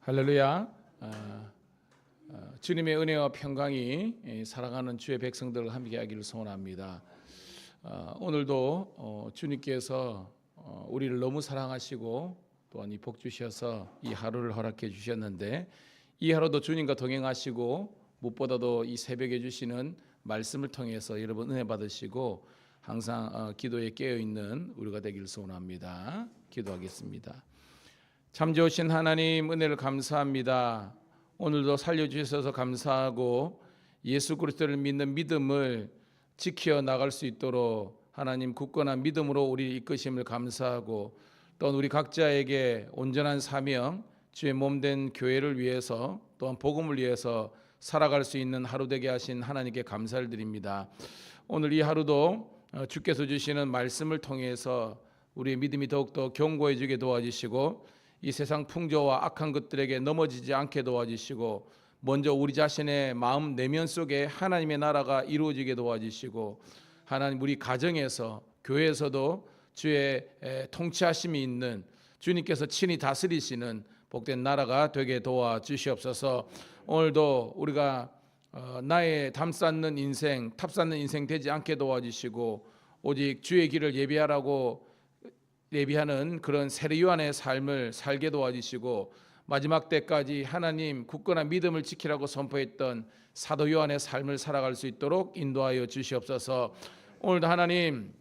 할렐루야. 주님의 은혜와 평강이 살아가는 주의 백성들을 함께하기를 소원합니다. 오늘도 주님께서 우리를 너무 사랑하시고 또한 이 복 주셔서 이 하루를 허락해 주셨는데, 이 하루도 주님과 동행하시고 무엇보다도 이 새벽에 주시는 말씀을 통해서 여러분 은혜 받으시고 항상 기도에 깨어 있는 우리가 되기를 소원합니다. 기도하겠습니다. 참 좋으신 하나님, 은혜를 감사합니다. 오늘도 살려주셔서 감사하고 예수 그리스도를 믿는 믿음을 지켜 나갈 수 있도록 하나님 굳건한 믿음으로 우리 이끄심을 감사하고, 또한 우리 각자에게 온전한 사명, 주의 몸된 교회를 위해서 또한 복음을 위해서 살아갈 수 있는 하루 되게 하신 하나님께 감사를 드립니다. 오늘 이 하루도 주께서 주시는 말씀을 통해서 우리의 믿음이 더욱더 견고해지게 도와주시고, 이 세상 풍조와 악한 것들에게 넘어지지 않게 도와주시고, 먼저 우리 자신의 마음 내면 속에 하나님의 나라가 이루어지게 도와주시고, 하나님 우리 가정에서 교회에서도 주의 통치하심이 있는 주님께서 친히 다스리시는 복된 나라가 되게 도와주시옵소서. 오늘도 우리가 나의 담 쌓는 인생, 탑 쌓는 인생 되지 않게 도와주시고, 오직 주의 길을 예비하는 그런 세례 요한의 삶을 살게 도와주시고, 마지막 때까지 하나님 굳건한 믿음을 지키라고 선포했던 사도 요한의 삶을 살아갈 수 있도록 인도하여 주시옵소서. 오늘도 하나님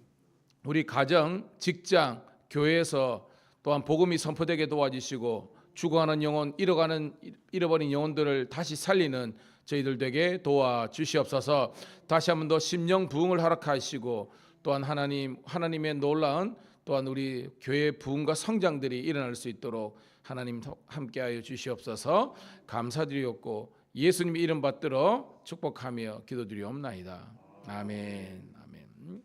우리 가정, 직장, 교회에서 또한 복음이 선포되게 도와주시고, 죽어가는 영혼, 잃어버린 영혼들을 다시 살리는 저희들 되게 도와주시옵소서. 다시 한 번 더 심령 부흥을 허락하시고, 또한 하나님의 놀라운 또한 우리 교회의 부흥과 성장들이 일어날 수 있도록 하나님 함께하여 주시옵소서. 감사드리옵고 예수님의 이름 받들어 축복하며 기도드리옵나이다. 아멘. 아멘.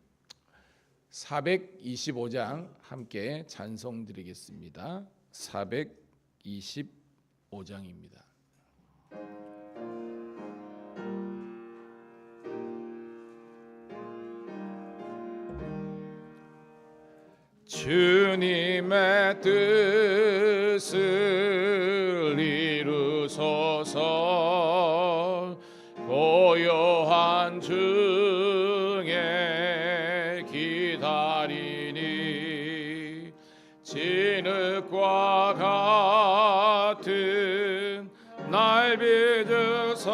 425장 함께 찬송 드리겠습니다. 425장입니다. 주님의 뜻을 이루소서. 고요한 중에 기다리니 진흙과 같은 날 빚으서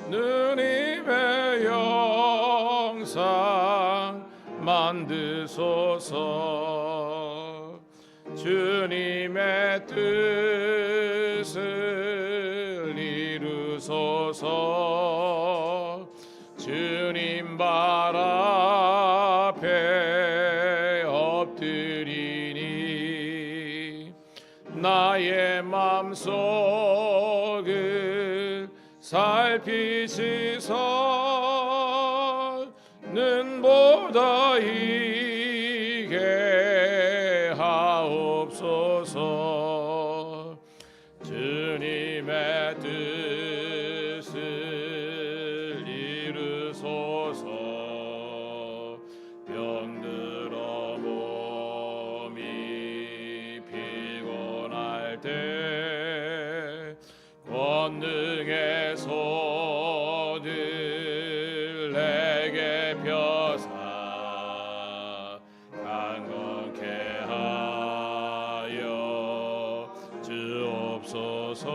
누님의 영상 만드소서. 주님의 뜻을 이루소서. 주님 발 앞에 엎드리니 나의 맘속을 살피시서 눈보다 이게 하옵소서. 주님의 뜻을 이루소서. 병들어 몸이 피곤할 때 권능의 손을 내게 펴사 강건케 하여 주옵소서.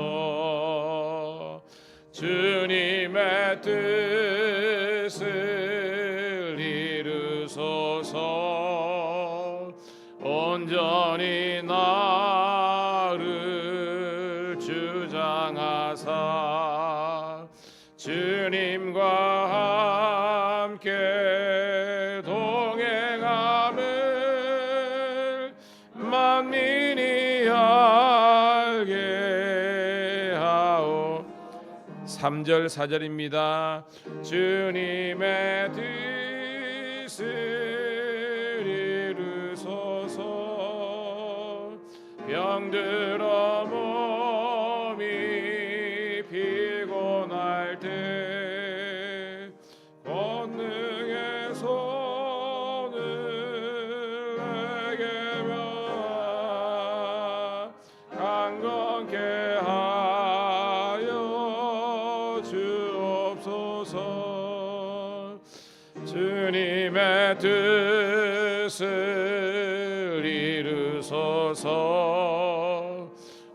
주님의 뜻을 이루소서. 온전히 나를 주장하사 주님과 함께 동행함을 만민이 알게 하오. 3절 4절입니다. 주님의 뜻을 이루소서. 병들어 몸이 피곤할 때 권능의 손을 내게 펴 강건 뜻을 이루소서.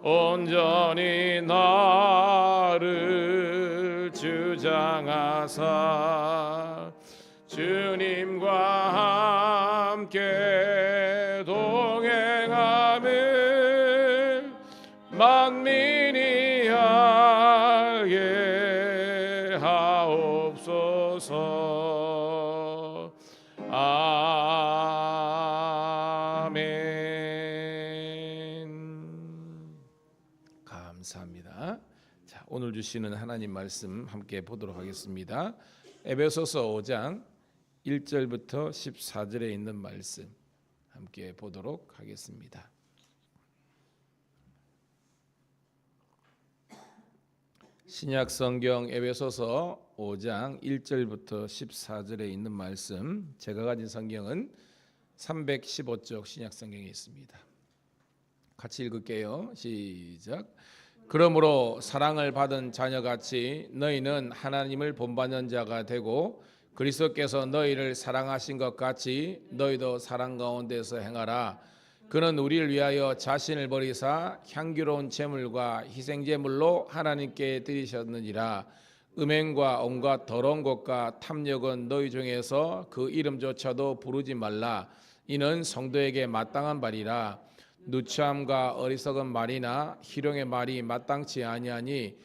온전히 나를 주장하사 주님과 함께 동행함을 만민이 알게 하옵소서. 아멘. 감사합니다. 자, 오늘 주시는 하나님 말씀 함께 보도록 하겠습니다. 에베소서 5장 1절부터 14절에 있는 말씀 함께 보도록 하겠습니다. 신약 성경 에베소서 5장 1절부터 14절에 있는 말씀, 제가 가진 성경은 315쪽 신약 성경에 있습니다. 같이 읽을게요. 시작. 그러므로 사랑을 받은 자녀같이 너희는 하나님을 본받는 자가 되고 그리스도께서 너희를 사랑하신 것 같이 너희도 사랑 가운데서 행하라. 그는 우리를 위하여 자신을 버리사 향기로운 제물과 희생제물로 하나님께 드리셨느니라. 음행과 온갖 더러운 것과 탐욕은 너희 중에서 그 이름조차도 부르지 말라. 이는 성도에게 마땅한 말이라. 누추함과 어리석은 말이나 희롱의 말이 마땅치 아니하니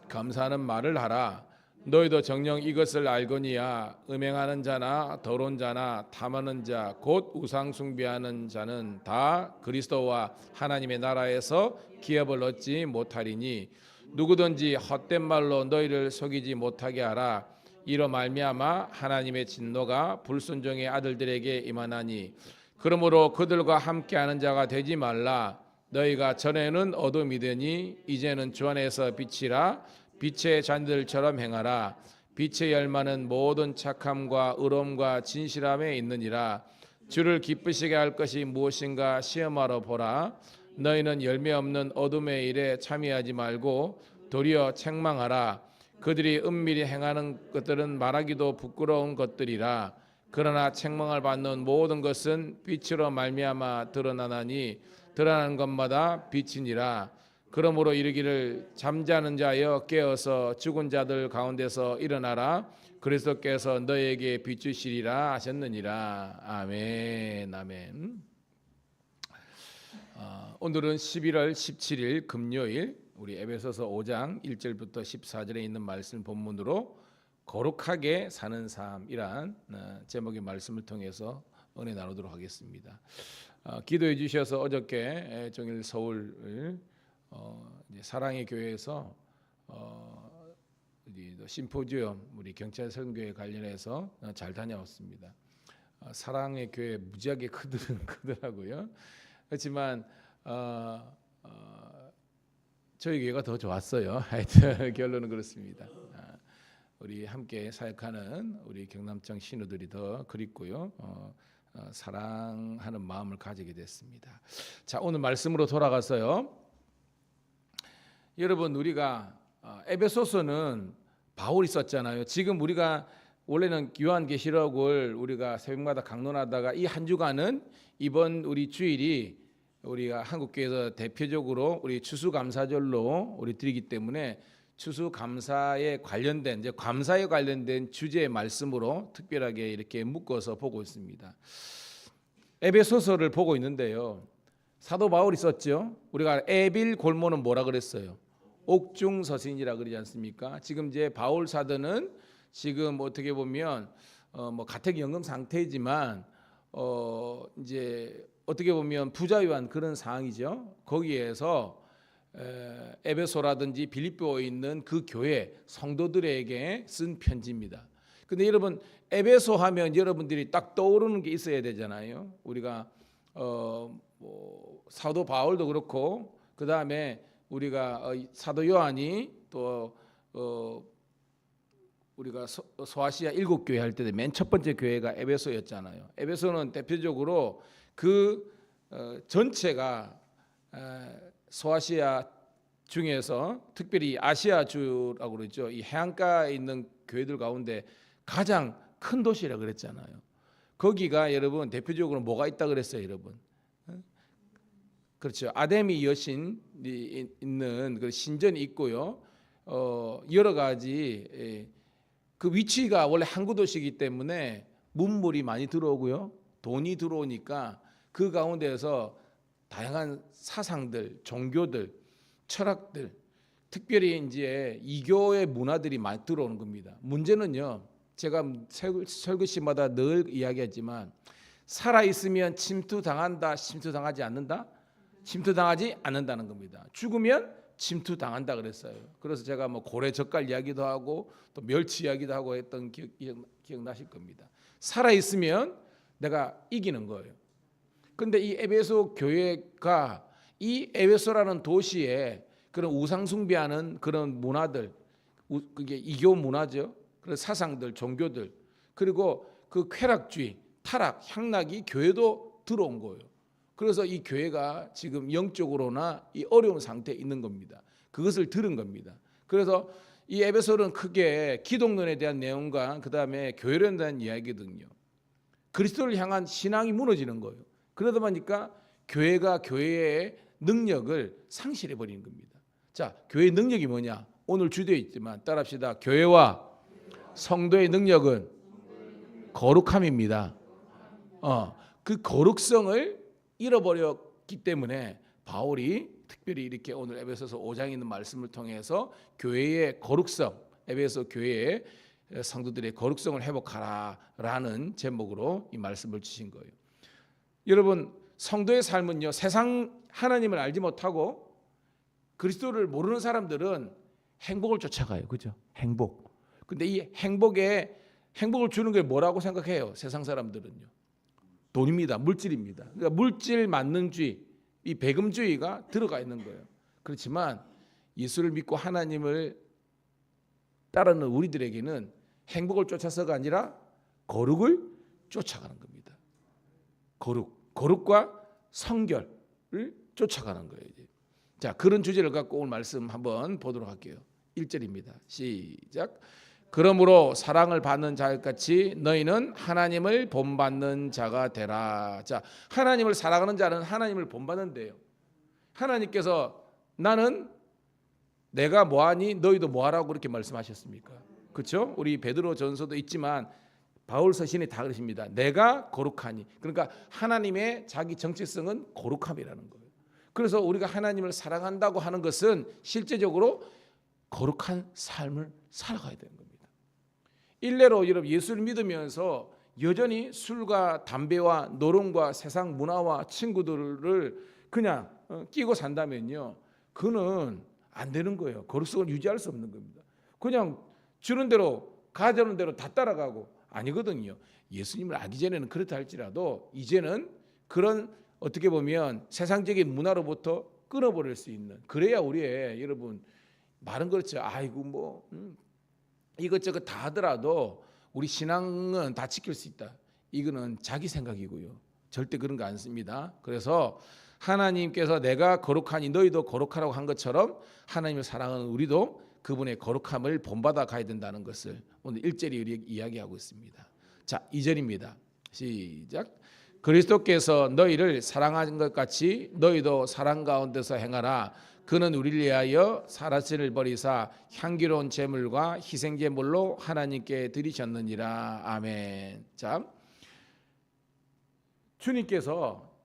감사하는 말을 하라. 너희도 정녕 이것을 알거니와 음행하는 자나 더러운 자나 탐하는 자 곧 우상 숭배하는 자는 다 그리스도와 하나님의 나라에서 기업을 얻지 못하리니 누구든지 헛된 말로 너희를 속이지 못하게 하라. 이로 말미암아 하나님의 진노가 불순종의 아들들에게 임하나니 그러므로 그들과 함께하는 자가 되지 말라. 너희가 전에는 어둠이더니 이제는 주 안에서 빛이라. 빛의 자녀들처럼 행하라. 빛의 열매는 모든 착함과 의로움과 진실함에 있느니라. 주를 기쁘시게 할 것이 무엇인가 시험하러 보라. 너희는 열매 없는 어둠의 일에 참여하지 말고 도리어 책망하라. 그들이 은밀히 행하는 것들은 말하기도 부끄러운 것들이라. 그러나 책망을 받는 모든 것은 빛으로 말미암아 드러나나니 드러나는 것마다 빛이니라. 그러므로 이르기를 잠자는 자여 깨어서 죽은 자들 가운데서 일어나라. 그리스도께서 너희에게 비추시리라 하셨느니라. 아멘. 아멘. 오늘은 11월 17일 금요일 우리 에베소서 5장 1절부터 14절에 있는 말씀 본문으로 거룩하게 사는 삶이란 제목의 말씀을 통해서 은혜 나누도록 하겠습니다. 기도해 주셔서 어저께 종일 서울 이제 사랑의 교회에서 심포지엄 우리 경찰 선교에 관련해서 잘 다녀왔습니다. 사랑의 교회 무지하게 크더라고요. 그렇지만 저희 교회가 더 좋았어요. 하여튼 결론은 그렇습니다. 우리 함께 사역하는 우리 경남청 신우들이 더 그립고요. 사랑하는 마음을 가지게 됐습니다. 자, 오늘 말씀으로 돌아가서요. 여러분, 우리가 에베소서는 바울이 썼잖아요. 지금 우리가 원래는 요한계시록을 우리가 새벽마다 강론하다가 이 한 주간은 이번 우리 주일이 우리가 한국교회에서 대표적으로 우리 추수감사절로 우리 드리기 때문에 추수감사에 관련된 이제 감사에 관련된 주제의 말씀으로 특별하게 이렇게 묶어서 보고 있습니다. 에베소서를 보고 있는데요. 사도 바울이 썼죠. 우리가 에빌 골모는 뭐라 그랬어요? 옥중서신이라 그러지 않습니까? 지금 이제 바울 사도는 지금 어떻게 보면 뭐 가택연금 상태이지만 이제 어떻게 보면 부자유한 그런 상황이죠. 거기에서 에베소라든지 빌립보에 있는 그 교회 성도들에게 쓴 편지입니다. 근데 여러분 에베소 하면 여러분들이 딱 떠오르는 게 있어야 되잖아요. 우리가 뭐 사도 바울도 그렇고 그 다음에 우리가 사도 요한이 또 우리가 소아시아 7교회 할 때 맨 첫 번째 교회가 에베소였잖아요. 에베소는 대표적으로 그 전체가 소아시아 중에서 특별히 아시아주라고 그러죠. 이 해안가에 있는 교회들 가운데 가장 큰 도시라 그랬잖아요. 거기가 여러분 대표적으로 뭐가 있다 그랬어요, 여러분? 그렇죠. 아데미 여신이 있는 그 신전이 있고요. 여러 가지 그 위치가 원래 항구 도시이기 때문에 문물이 많이 들어오고요. 돈이 들어오니까 그 가운데에서 다양한 사상들, 종교들, 철학들, 특별히 이제 이교의 문화들이 많이 들어오는 겁니다. 문제는요, 제가 설교시마다 늘 이야기하지만 살아 있으면 침투당한다, 침투당하지 않는다, 침투당하지 않는다는 겁니다. 죽으면 침투당한다 그랬어요. 그래서 제가 뭐 고래 젓갈 이야기도 하고 또 멸치 이야기도 하고 했던 기억나실 겁니다. 살아 있으면 내가 이기는 거예요. 근데 이 에베소 교회가 이 에베소라는 도시에 그런 우상 숭배하는 그런 문화들, 그게 이교 문화죠. 그런 사상들, 종교들, 그리고 그 쾌락주의, 타락, 향락이 교회도 들어온 거예요. 그래서 이 교회가 지금 영적으로나 이 어려운 상태에 있는 겁니다. 그것을 들은 겁니다. 그래서 이 에베소는 크게 기독론에 대한 내용과 그 다음에 교회론에 대한 이야기거든요. 그리스도를 향한 신앙이 무너지는 거예요. 그러다 보니까 교회가 교회의 능력을 상실해 버리는 겁니다. 자, 교회의 능력이 뭐냐? 오늘 주제에 있지만 따라합시다. 교회와 성도의 능력은 거룩함입니다. 그 거룩성을 잃어버렸기 때문에 바울이 특별히 이렇게 오늘 에베소서 5장에 있는 말씀을 통해서 교회의 거룩성, 에베소 교회의 성도들의 거룩성을 회복하라라는 제목으로 이 말씀을 주신 거예요. 여러분, 성도의 삶은요, 세상 하나님을 알지 못하고 그리스도를 모르는 사람들은 행복을 쫓아가요. 그죠? 행복. 근데 이 행복을 주는 게 뭐라고 생각해요? 세상 사람들은요. 돈입니다. 물질입니다. 그러니까 물질 만능주의, 이 배금주의가 들어가 있는 거예요. 그렇지만 예수를 믿고 하나님을 따르는 우리들에게는 행복을 쫓아서가 아니라 거룩을 쫓아가는 겁니다. 거룩과 성결을 쫓아가는 거예요. 이제. 자, 그런 주제를 갖고 오늘 말씀 한번 보도록 할게요. 1절입니다. 시작. 그러므로 사랑을 받는 자같이 너희는 하나님을 본받는 자가 되라. 자, 하나님을 사랑하는 자는 하나님을 본받는데요. 하나님께서 나는 내가 뭐하니 너희도 뭐하라고 그렇게 말씀하셨습니까? 그렇죠? 우리 베드로 전서도 있지만 바울 서신이 다 그러십니다. 내가 거룩하니. 그러니까 하나님의 자기 정체성은 거룩함이라는 거예요. 그래서 우리가 하나님을 사랑한다고 하는 것은 실제적으로 거룩한 삶을 살아가야 되는 겁니다. 일례로 여러분 예수를 믿으면서 여전히 술과 담배와 노름과 세상 문화와 친구들을 그냥 끼고 산다면요, 그는 안 되는 거예요. 거룩성을 유지할 수 없는 겁니다. 그냥 주는 대로 가자는 대로 다 따라가고 아니거든요. 예수님을 알기 전에는 그렇다 할지라도 이제는 그런 어떻게 보면 세상적인 문화로부터 끊어버릴 수 있는, 그래야 우리의 여러분 말은 그렇죠. 아이고 뭐 이것저것 다 하더라도 우리 신앙은 다 지킬 수 있다. 이거는 자기 생각이고요. 절대 그런 거 안 씁니다. 그래서 하나님께서 내가 거룩하니 너희도 거룩하라고 한 것처럼 하나님을 사랑하는 우리도 그분의 거룩함을 본받아 가야 된다는 것을 오늘 1절이 이야기하고 있습니다. 자, 2절입니다. 시작. 그리스도께서 너희를 사랑한 것 같이 너희도 사랑 가운데서 행하라. 그는 우리를 위하여 살아신을 버리사 향기로운 제물과 희생 제물로 하나님께 드리셨느니라. 아멘. 자,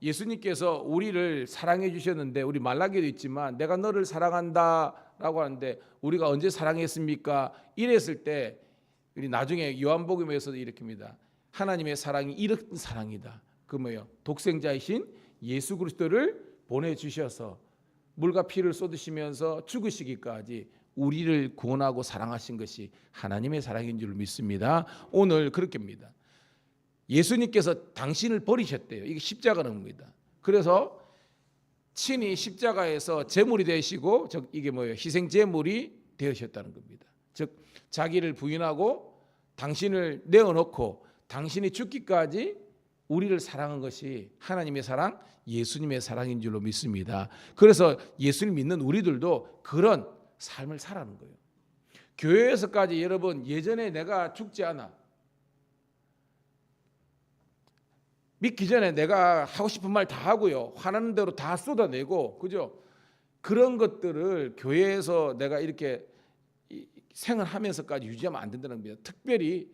예수님께서 우리를 사랑해 주셨는데, 우리 말라기도 있지만 내가 너를 사랑한다라고 하는데 우리가 언제 사랑했습니까? 이랬을 때 우리 나중에 요한복음에서도 이렇게입니다. 하나님의 사랑이 이런 사랑이다. 그 뭐예요? 독생자이신 예수 그리스도를 보내주셔서 물과 피를 쏟으시면서 죽으시기까지 우리를 구원하고 사랑하신 것이 하나님의 사랑인 줄 믿습니다. 오늘 그렇게입니다. 예수님께서 당신을 버리셨대요. 이게 십자가는 겁니다. 그래서 친히 십자가에서 제물이 되시고, 이게 뭐예요? 희생 제물이 되셨다는 겁니다. 즉 자기를 부인하고 당신을 내어놓고 당신이 죽기까지 우리를 사랑한 것이 하나님의 사랑, 예수님의 사랑인 줄로 믿습니다. 그래서 예수님 믿는 우리들도 그런 삶을 살아가는 거예요. 교회에서까지 여러분 예전에 내가 죽지 않아, 믿기 전에 내가 하고 싶은 말 다 하고요. 화나는 대로 다 쏟아내고, 그죠? 그런 것들을 교회에서 내가 이렇게 생활하면서까지 유지하면 안 된다는 겁니다. 특별히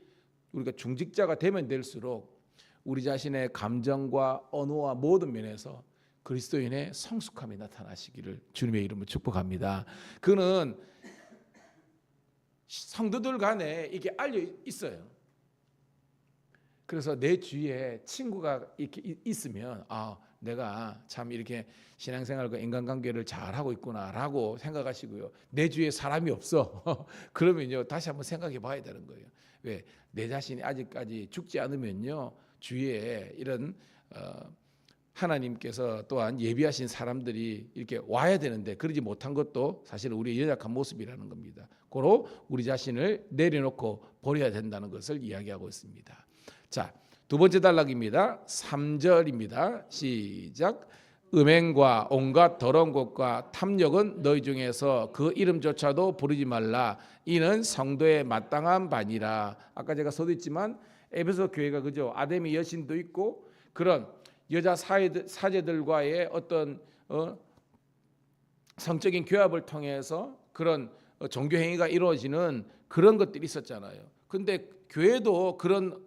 우리가 중직자가 되면 될수록 우리 자신의 감정과 언어와 모든 면에서 그리스도인의 성숙함이 나타나시기를 주님의 이름으로 축복합니다. 그는 성도들 간에 이게 알려 있어요. 그래서 내 주위에 친구가 이렇게 있으면 내가 참 이렇게 신앙생활과 인간관계를 잘하고 있구나라고 생각하시고요. 내 주위에 사람이 없어. 그러면요 다시 한번 생각해 봐야 되는 거예요. 왜? 내 자신이 아직까지 죽지 않으면요 주위에 이런 하나님께서 또한 예비하신 사람들이 이렇게 와야 되는데 그러지 못한 것도 사실 우리의 연약한 모습이라는 겁니다. 고로 우리 자신을 내려놓고 버려야 된다는 것을 이야기하고 있습니다. 자, 두 번째 단락입니다. 3절입니다. 시작. 음행과 온갖 더러운 것과 탐욕은 너희 중에서 그 이름조차도 부르지 말라. 이는 성도의 마땅한 바니라. 아까 제가 서두했지만 에베소 교회가 그죠? 아데미 여신도 있고 그런 여자 사제들과의 어떤 성적인 교합을 통해서 그런 종교 행위가 이루어지는 그런 것들이 있었잖아요. 근데 교회도 그런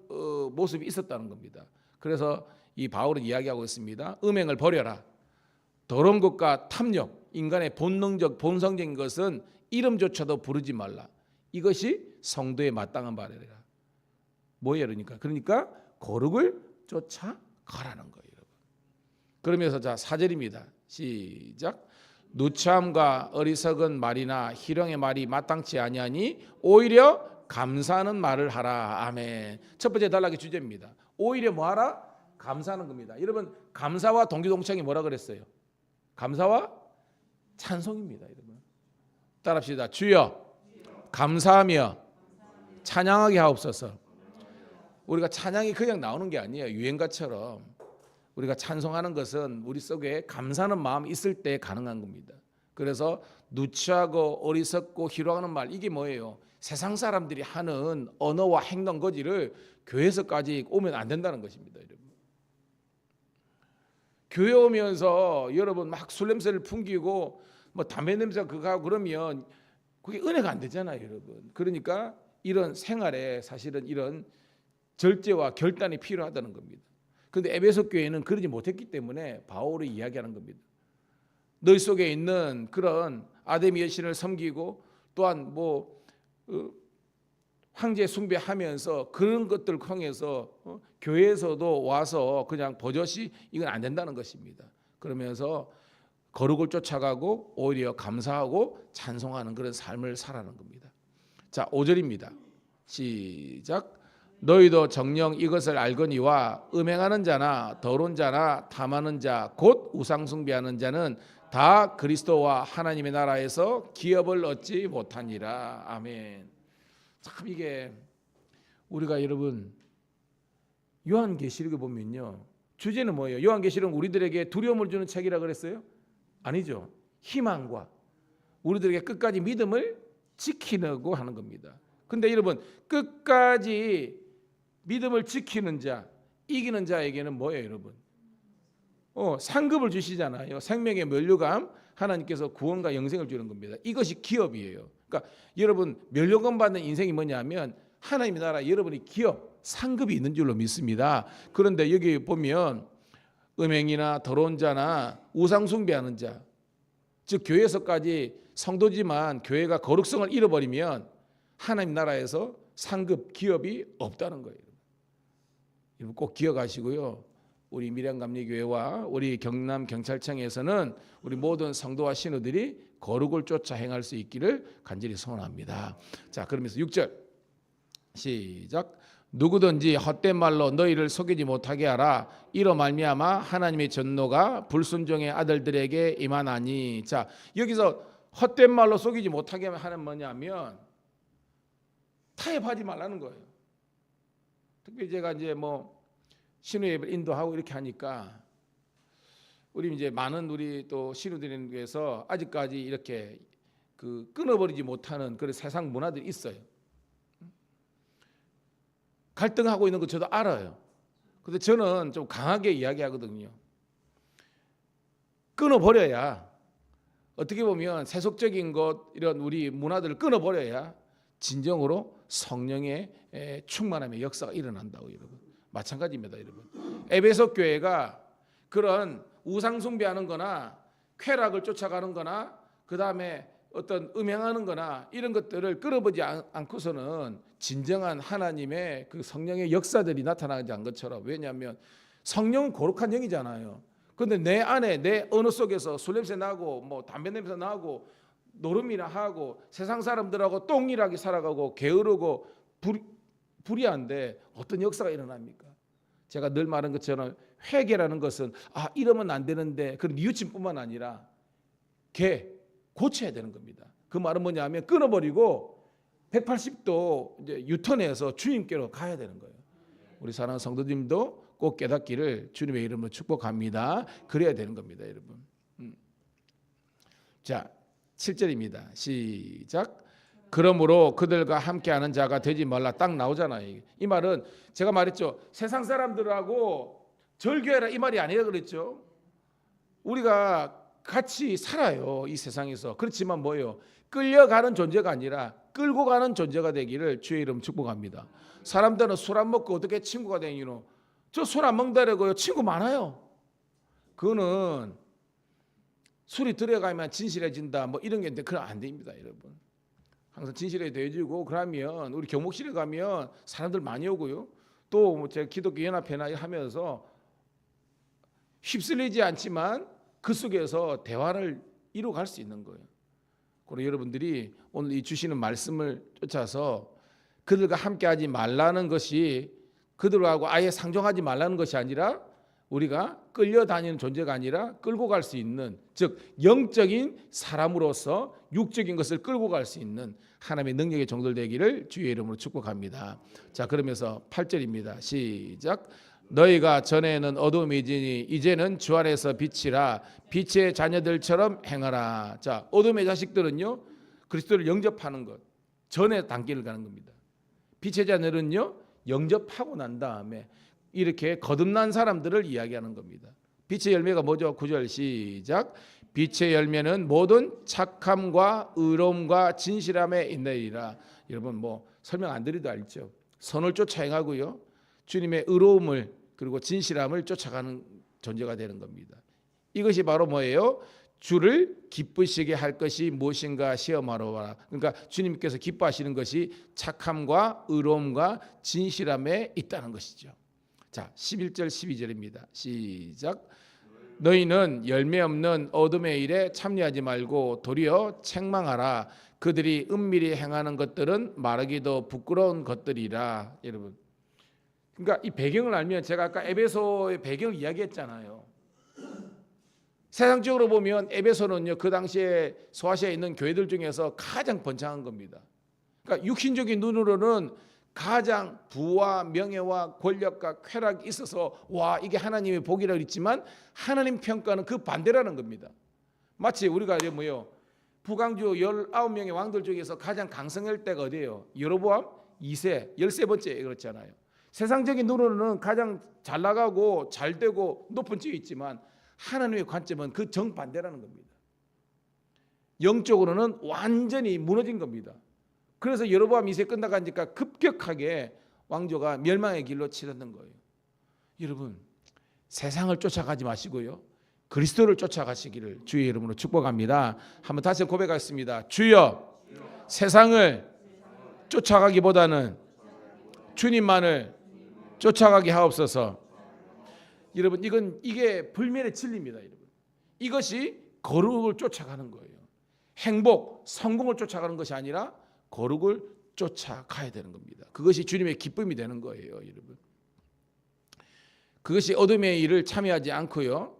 모습이 있었다는 겁니다. 그래서 이 바울은 이야기하고 있습니다. 음행을 버려라. 더러운 것과 탐욕, 인간의 본성적인 것은 이름조차도 부르지 말라. 이것이 성도의 마땅한 바래라. 뭐예요? 그러니까 거룩을 쫓아가라는 거예요. 여러분. 그러면서 자 4절입니다. 시작. 누참과 어리석은 말이나 희령의 말이 마땅치 아니하니 오히려 감사하는 말을 하라. 아멘. 첫 번째 단락의 주제입니다. 오히려 뭐하라? 감사하는 겁니다. 여러분 감사와 동기동창이 뭐라 그랬어요? 감사와 찬송입니다. 여러분 따라합시다. 주여 감사하며 찬양하게 하옵소서. 우리가 찬양이 그냥 나오는 게 아니에요. 유행가처럼 우리가 찬송하는 것은 우리 속에 감사하는 마음이 있을 때 가능한 겁니다. 그래서 누추하고 어리석고 희롱하는 말 이게 뭐예요? 세상 사람들이 하는 언어와 행동 거지를 교회에서까지 오면 안 된다는 것입니다. 여러분. 교회 오면서 여러분 막 술 냄새를 풍기고 뭐 담배 냄새가 그거 하고 그러면 그게 은혜가 안 되잖아요, 여러분. 그러니까 이런 생활에 사실은 이런 절제와 결단이 필요하다는 겁니다. 그런데 에베소 교회는 그러지 못했기 때문에 바울이 이야기하는 겁니다. 너희 속에 있는 그런 아데미 여신을 섬기고 또한 황제 숭배하면서 그런 것들을 통해서 교회에서도 와서 그냥 버젓이 이건 안 된다는 것입니다. 그러면서 거룩을 쫓아가고 오히려 감사하고 찬송하는 그런 삶을 살아가는 겁니다. 자, 5절입니다. 시작. 너희도 정녕 이것을 알거니와 음행하는 자나 더러운 자나 탐하는 자 곧 우상 숭배하는 자는 다 그리스도와 하나님의 나라에서 기업을 얻지 못하니라. 아멘. 참 이게 우리가 여러분 요한계시록에 보면요. 주제는 뭐예요? 요한계시록은 우리들에게 두려움을 주는 책이라 그랬어요? 아니죠. 희망과 우리들에게 끝까지 믿음을 지키려고 하는 겁니다. 근데 여러분 끝까지 믿음을 지키는 자, 이기는 자에게는 뭐예요, 여러분? 상급을 주시잖아요. 생명의 면류감, 하나님께서 구원과 영생을 주는 겁니다. 이것이 기업이에요. 그러니까 여러분 면류감 받는 인생이 뭐냐면 하나님의 나라 여러분이 기업, 상급이 있는 줄로 믿습니다. 그런데 여기 보면 음행이나 더러운 자나 우상 숭배하는 자, 즉 교회에서까지 성도지만 교회가 거룩성을 잃어버리면 하나님 나라에서 상급, 기업이 없다는 거예요. 여러분 꼭 기억하시고요. 우리 밀양감리교회와 우리 경남 경찰청에서는 우리 모든 성도와 신우들이 거룩을 쫓아 행할 수 있기를 간절히 소원합니다. 자, 그러면서 6절 시작. 누구든지 헛된 말로 너희를 속이지 못하게 하라. 이로 말미암아 하나님의 전노가 불순종의 아들들에게 임하나니. 자, 여기서 헛된 말로 속이지 못하게 하는 뭐냐면 타협하지 말라는 거예요. 특별히 제가 이제 신우 예배를 인도하고 이렇게 하니까 우리 이제 많은 우리 또 신우들에 대해서 아직까지 이렇게 끊어버리지 못하는 그런 세상 문화들이 있어요. 갈등하고 있는 거 저도 알아요. 근데 저는 좀 강하게 이야기하거든요. 끊어버려야, 어떻게 보면 세속적인 것, 이런 우리 문화들을 끊어버려야 진정으로 성령의 충만함의 역사가 일어난다고. 여러분, 마찬가지입니다. 여러분, 에베소 교회가 그런 우상 숭배하는 거나 쾌락을 쫓아가는 거나 그 다음에 어떤 음행하는 거나 이런 것들을 끌어보지 않고서는 진정한 하나님의 그 성령의 역사들이 나타나지 않은 것처럼, 왜냐하면 성령은 거룩한 영이잖아요. 그런데 내 안에, 내 언어 속에서 술 냄새 나고 뭐 담배 냄새 나고 노름이나 하고 세상 사람들하고 똥일하게 살아가고 게으르고 불의한데 어떤 역사가 일어납니까? 제가 늘 말한 것처럼 회개라는 것은 이러면 안 되는데 그런 뉘우침뿐만 아니라 고쳐야 되는 겁니다. 그 말은 뭐냐면 끊어버리고 180도 이제 유턴해서 주님께로 가야 되는 거예요. 우리 사랑하는 성도님도 꼭 깨닫기를 주님의 이름으로 축복합니다. 그래야 되는 겁니다, 여러분. 자, 7절입니다. 시작. 그러므로 그들과 함께하는 자가 되지 말라. 딱 나오잖아요. 이 말은 제가 말했죠. 세상 사람들하고 절교해라 이 말이 아니라 그랬죠. 우리가 같이 살아요, 이 세상에서. 그렇지만 뭐예요? 끌려가는 존재가 아니라 끌고 가는 존재가 되기를 주의 이름 축복합니다. 사람들은 술 안 먹고 어떻게 친구가 되기노? 저 술 안 먹는다고요. 친구 많아요. 그거는 술이 들어가면 진실해진다 뭐 이런 게 있는데 그건 안 됩니다, 여러분. 항상 진실해 되어지고, 그러면 우리 교목실에 가면 사람들 많이 오고요. 또 제가 기독교 연합회나 하면서 휩쓸리지 않지만 그 속에서 대화를 이루어갈 수 있는 거예요. 그리고 여러분들이 오늘 이 주시는 말씀을 쫓아서 그들과 함께하지 말라는 것이, 그들하고 아예 상종하지 말라는 것이 아니라 우리가 끌려다니는 존재가 아니라 끌고 갈 수 있는, 즉 영적인 사람으로서 육적인 것을 끌고 갈 수 있는 하나님의 능력의 종들 되기를 주의 이름으로 축복합니다. 자, 그러면서 8절입니다. 시작. 너희가 전에는 어둠이지니 이제는 주 안에서 빛이라. 빛의 자녀들처럼 행하라. 자, 어둠의 자식들은요, 그리스도를 영접하는 것 전에 단계를 가는 겁니다. 빛의 자녀들은요, 영접하고 난 다음에 이렇게 거듭난 사람들을 이야기하는 겁니다. 빛의 열매가 뭐죠? 9절 시작. 빛의 열매는 모든 착함과 의로움과 진실함에 있느니라. 여러분 뭐 설명 안 드려도 알죠. 선을 쫓아 행하고요, 주님의 의로움을 그리고 진실함을 쫓아가는 존재가 되는 겁니다. 이것이 바로 뭐예요? 주를 기쁘시게 할 것이 무엇인가 시험하러 와라. 그러니까 주님께서 기뻐하시는 것이 착함과 의로움과 진실함에 있다는 것이죠. 자, 11절 12절입니다. 시작. 너희는 열매 없는 어둠의 일에 참여하지 말고 도리어 책망하라. 그들이 은밀히 행하는 것들은 말하기도 부끄러운 것들이라. 여러분, 그러니까 이 배경을 알면, 제가 아까 에베소의 배경을 이야기했잖아요. 세상적으로 보면 에베소는요, 그 당시에 소아시아에 있는 교회들 중에서 가장 번창한 겁니다. 그러니까 육신적인 눈으로는 가장 부와 명예와 권력과 쾌락이 있어서 와, 이게 하나님의 복이라고 했지만 하나님 평가는 그 반대라는 겁니다. 마치 우리가 뭐요, 북왕주 19명의 왕들 중에서 가장 강성할 때가 어디예요? 여로보암 2세 13번째 그렇잖아요. 세상적인 눈으로는 가장 잘 나가고 잘 되고 높은 지에 있지만 하나님의 관점은 그 정반대라는 겁니다. 영적으로는 완전히 무너진 겁니다. 그래서 여로보암 2세 끝나가니까 급격하게 왕조가 멸망의 길로 치닫는 거예요. 여러분, 세상을 쫓아가지 마시고요, 그리스도를 쫓아가시기를 주의 이름으로 축복합니다. 한번 다시 고백하겠습니다. 주여, 세상을 쫓아가기보다는 주님만을 쫓아가게 하옵소서. 여러분, 이게 불멸의 진리입니다. 여러분, 이것이 거룩을 쫓아가는 거예요. 행복, 성공을 쫓아가는 것이 아니라 거룩을 쫓아가야 되는 겁니다. 그것이 주님의 기쁨이 되는 거예요, 여러분. 그것이 어둠의 일을 참여하지 않고요,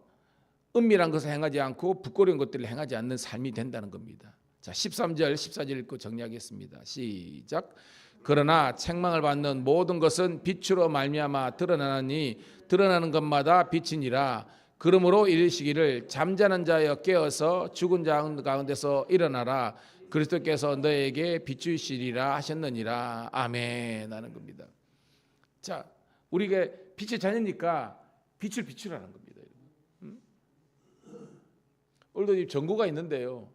은밀한 것을 행하지 않고 부끄러운 것들을 행하지 않는 삶이 된다는 겁니다. 자, 13절 14절 읽고 정리하겠습니다. 시작. 그러나 책망을 받는 모든 것은 빛으로 말미암아 드러나니 드러나는 것마다 빛이니라. 그러므로 이르시기를 잠자는 자여 깨어서 죽은 자 가운데서 일어나라. 그리스도께서 너에게 비추시리라 하셨느니라. 아멘 하는 겁니다. 자, 우리에게 빛의 자녀니까 빛을 비추라는 겁니다. 오늘도 이 전구가 있는데요,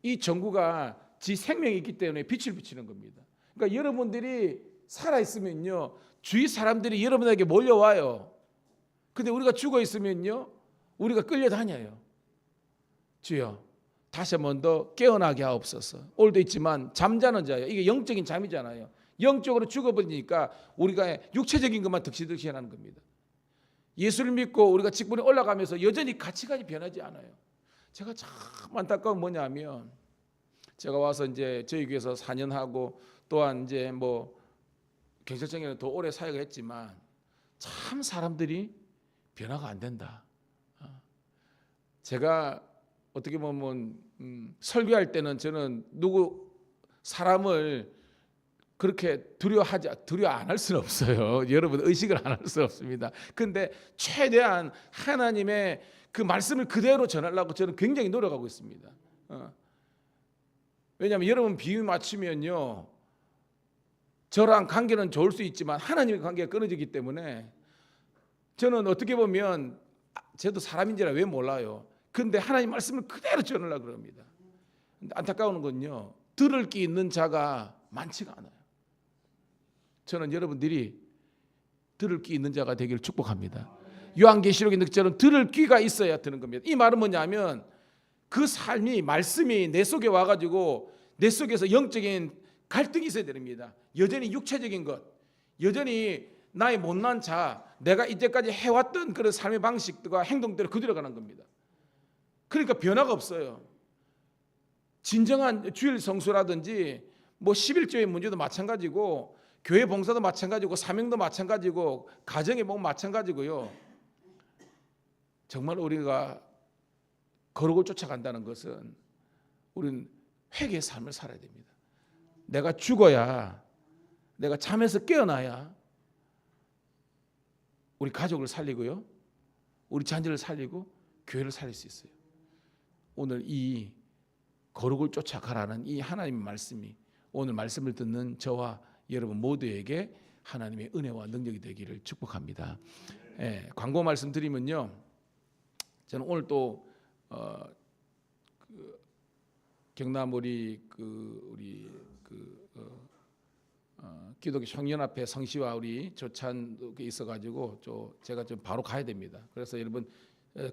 이 전구가 지 생명이 있기 때문에 빛을 비추는 겁니다. 그러니까 여러분들이 살아있으면요, 주위 사람들이 여러분에게 몰려와요. 근데 우리가 죽어 있으면요, 우리가 끌려다녀요. 주여 다시 한 번 더 깨어나게 하옵소서. 오늘도 있지만 잠자는 자예요. 이게 영적인 잠이잖아요. 영적으로 죽어버리니까 우리가 육체적인 것만 득실득실하는 겁니다. 예수를 믿고 우리가 직분에 올라가면서 여전히 가치관이 변하지 않아요. 제가 참 안타까운 뭐냐면, 제가 와서 이제 저희 교회에서 4년 하고 또한 이제 뭐 경찰청에는 더 오래 사역을 했지만 참 사람들이 변화가 안 된다. 제가 어떻게 보면 설교할 때는 저는 누구 사람을 그렇게 두려워 안 할 수는 없어요. 여러분 의식을 안 할 수 없습니다. 근데 최대한 하나님의 그 말씀을 그대로 전하려고 저는 굉장히 노력하고 있습니다. 왜냐하면 여러분 비유 맞추면요, 저랑 관계는 좋을 수 있지만 하나님의 관계가 끊어지기 때문에 저는 어떻게 보면 저도 사람인지라 왜 몰라요. 근데 하나님 말씀을 그대로 전하려고 그럽니다. 근데 안타까운 건요, 들을 기 있는 자가 많지가 않아요. 저는 여러분들이 들을 기 있는 자가 되기를 축복합니다. 요한계시록에 있는 것처럼 들을 귀가 있어야 되는 겁니다. 이 말은 뭐냐면 그 삶이, 말씀이 내 속에 와가지고 내 속에서 영적인 갈등이 있어야 됩니다. 여전히 육체적인 것, 여전히 나의 못난 자, 내가 이때까지 해왔던 그런 삶의 방식과 행동대로 그대로 가는 겁니다. 그러니까 변화가 없어요. 진정한 주일 성수라든지 뭐 11조의 문제도 마찬가지고, 교회 봉사도 마찬가지고, 사명도 마찬가지고, 가정의 복음 마찬가지고요. 정말 우리가 거룩을 쫓아간다는 것은 우리는 회개의 삶을 살아야 됩니다. 내가 죽어야, 내가 잠에서 깨어나야 우리 가족을 살리고요, 우리 자녀를 살리고 교회를 살릴 수 있어요. 오늘 이 거룩을 쫓아가라는 이 하나님의 말씀이 오늘 말씀을 듣는 저와 여러분 모두에게 하나님의 은혜와 능력이 되기를 축복합니다. 광고 말씀드리면요, 저는 오늘 또 경남 우리 기독교 청년합회 성시와 우리 조찬 있어가지고 제가 좀 바로 가야 됩니다. 그래서 여러분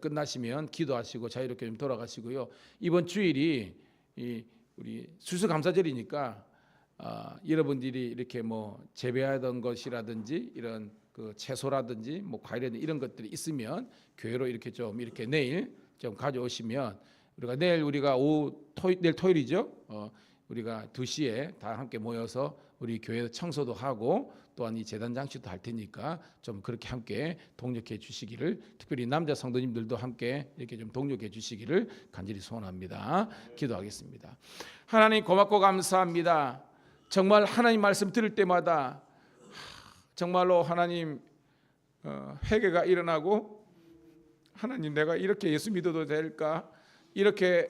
끝나시면 기도하시고 자유롭게 좀 돌아가시고요. 이번 주일이 우리 수수감사절이니까 여러분들이 이렇게 뭐 재배하던 것이라든지 이런 그 채소라든지 뭐 과일이라든지 이런 것들이 있으면 교회로 이렇게 좀 이렇게 내일 좀 가져오시면, 우리가 내일 우리가 내일 토요일이죠. 우리가 2시에 다 함께 모여서 우리 교회 청소도 하고 또한 이 제단 장식도 할 테니까 좀 그렇게 함께 동력해 주시기를, 특별히 남자 성도님들도 함께 이렇게 좀 동력해 주시기를 간절히 소원합니다. 기도하겠습니다. 하나님 고맙고 감사합니다. 정말 하나님 말씀 들을 때마다 정말로 하나님 회개가 일어나고, 하나님 내가 이렇게 예수 믿어도 될까, 이렇게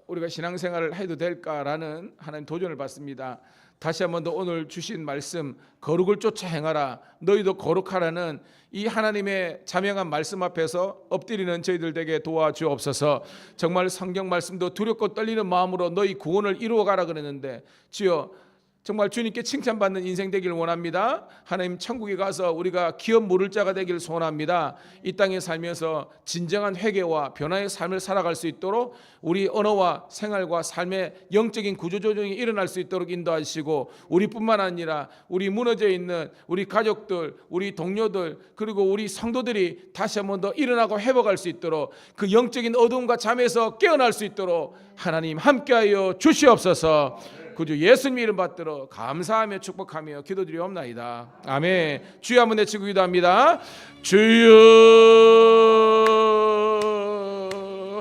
우리가 신앙생활을 해도 될까라는 하나님 도전을 받습니다. 다시 한 번 더 오늘 주신 말씀, 거룩을 쫓아 행하라, 너희도 거룩하라는 이 하나님의 자명한 말씀 앞에서 엎드리는 저희들 되게 도와주옵소서. 정말 성경 말씀도 두렵고 떨리는 마음으로 너희 구원을 이루어가라 그랬는데, 주여 정말 주님께 칭찬받는 인생 되기를 원합니다. 하나님 천국에 가서 우리가 기업 물을 자가 되기를 소원합니다. 이 땅에 살면서 진정한 회개와 변화의 삶을 살아갈 수 있도록 우리 언어와 생활과 삶의 영적인 구조조정이 일어날 수 있도록 인도하시고, 우리뿐만 아니라 우리 무너져 있는 우리 가족들, 우리 동료들, 그리고 우리 성도들이 다시 한 번 더 일어나고 회복할 수 있도록, 그 영적인 어둠과 잠에서 깨어날 수 있도록 하나님 함께하여 주시옵소서. 구주 예수님 이름 받들어 감사하며 축복하며 기도드리옵나이다. 아멘. 주여 한번 외치고 기도합니다. 주여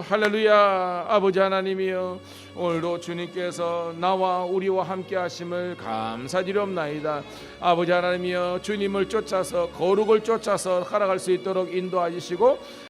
할렐루야. 아버지 하나님이여, 오늘도 주님께서 나와 우리와 함께 하심을 감사드리옵나이다. 아버지 하나님이여, 주님을 쫓아서 거룩을 쫓아서 살아갈 수 있도록 인도하시고